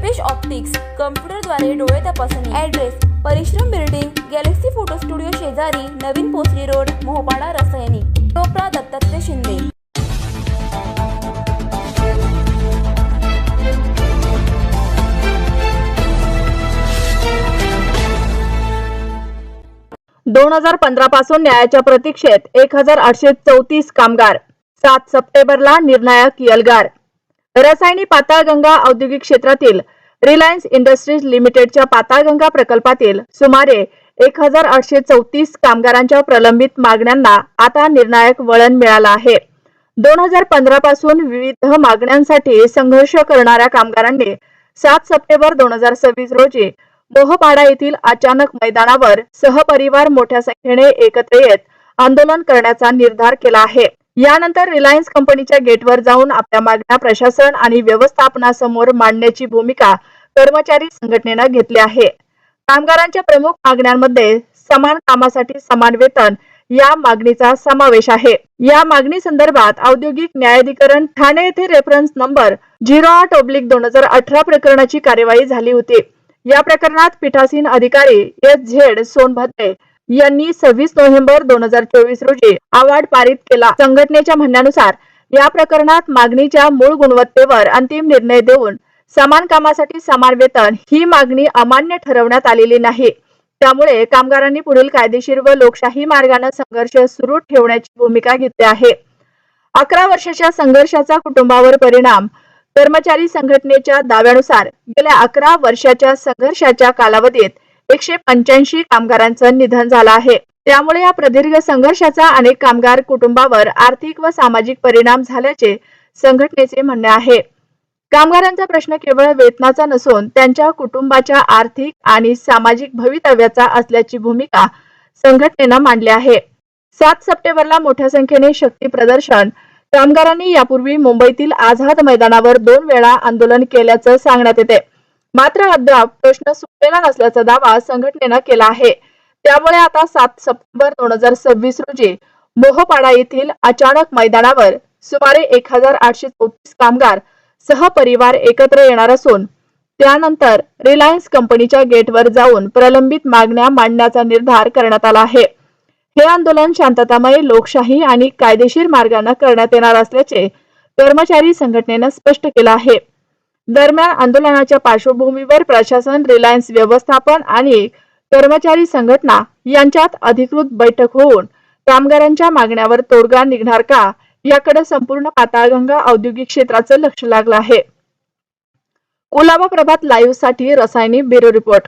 Sarvesh optics कम्प्युटरद्वारे डोळे तपासणी। Address परिश्रम बिल्डिंग, गॅलेक्सी फोटो स्टुडिओ शेजारी, नवीन पोसरी रोड, मोहपाडा, रसायनी। टोपरा दत्तात्रय शिंदे। दोन 2015 पासून न्यायाच्या प्रतीक्षेत 1834 कामगार। 7 सप्टेंबरला निर्णायक यलगार। रसायनी पाताळगंगा औद्योगिक क्षेत्रातील रिलायन्स इंडस्ट्रीज लिमिटेडच्या पाताळगंगा प्रकल्पातील सुमारे 1834 कामगारांच्या प्रलंबित मागण्यांना आता निर्णायक वळण मिळालं आहे। 2015 पासून विविध मागण्यांसाठी संघर्ष करणाऱ्या कामगारांनी 7 सप्टेंबर 2026 रोजी मोहपाडा येथील अचानक मैदानावर सहपरिवार मोठ्या संख्येने एकत्र येत आंदोलन करण्याचा निर्धार केला आहे। यानंतर रिलायन्स कंपनीच्या गेटवर जाऊन आपल्या मागण्या प्रशासन आणि व्यवस्थापनासमोर मांडण्याची भूमिका कर्मचारी संघटनेने घेतली आहे। कामगारांच्या प्रमुख मागण्यांमध्ये समान कामासाठी समान वेतन या मागणीचा समावेश आहे। या मागणी संदर्भात औद्योगिक न्यायाधिकरण ठाणे येथे रेफरन्स नंबर 08/2018 प्रकरणाची कार्यवाही झाली होती। या प्रकरणात पीठासीन अधिकारी SZ सोनभद्रे यांनी 26 नोव्हेंबर 2024 रोजी अहवाल पारित केला। संघटनेच्या म्हणण्यानुसार या प्रकरणात मागणीच्या मूळ गुणवत्तेवर अंतिम निर्णय देऊन समान कामासाठी समान वेतन ही मागणी अमान्य ठरवण्यात आलेली नाही। त्यामुळे कामगारांनी पुढील कायदेशीर व लोकशाही मार्गाने संघर्ष सुरू ठेवण्याची भूमिका घेतली आहे। 11 वर्षाच्या संघर्षाचा कुटुंबावर परिणाम। कर्मचारी संघटनेच्या दाव्यानुसार गेल्या 11 वर्षाच्या संघर्षाच्या कालावधीत 185 कामगारांचं निधन झालं आहे। त्यामुळे या प्रदीर्घ संघर्षाचा अनेक कामगार कुटुंबावर आर्थिक व सामाजिक परिणाम झाल्याचे संघटनेचे म्हणणे आहे। कामगारांचा प्रश्न केवळ वेतनाचा नसून त्यांच्या कुटुंबाच्या आर्थिक आणि सामाजिक भवितव्याचा असल्याची भूमिका संघटनेने मांडली आहे। 7 सप्टेंबरला मोठ्या संख्येने शक्ती प्रदर्शन। कामगारांनी यापूर्वी मुंबईतील आझाद मैदानावर 2 वेळा आंदोलन केल्याचं सांगण्यात येते। मात्र अद्याप प्रश्न सुटलेला नसल्याचा दावा संघटनेने केला आहे। त्यामुळे आता 7 सप्टेंबर 2026 रोजी मोहपाडा येथील अचानक मैदानावर सुमारे 1834 कामगार सहपरिवार एकत्र येणार असून त्यानंतर रिलायन्स कंपनीच्या गेटवर जाऊन प्रलंबित मागण्या मांडण्याचा निर्धार करण्यात आला आहे। हे आंदोलन शांततामय, लोकशाही आणि कायदेशीर मार्गाने करण्यात येणार असल्याचे कर्मचारी संघटनेने स्पष्ट केलं आहे। दरम्यान आंदोलनाच्या पार्श्वभूमीवर प्रशासन, रिलायन्स व्यवस्थापन आणि कर्मचारी संघटना यांच्यात अधिकृत बैठक होऊन कामगारांच्या मागण्यावर तोडगा निघणार का याकडे संपूर्ण पाताळगंगा औद्योगिक क्षेत्राचं लक्ष लागलं आहे। कुलाबा प्रभात लाईव्ह साठी रसायनी ब्युरो रिपोर्ट।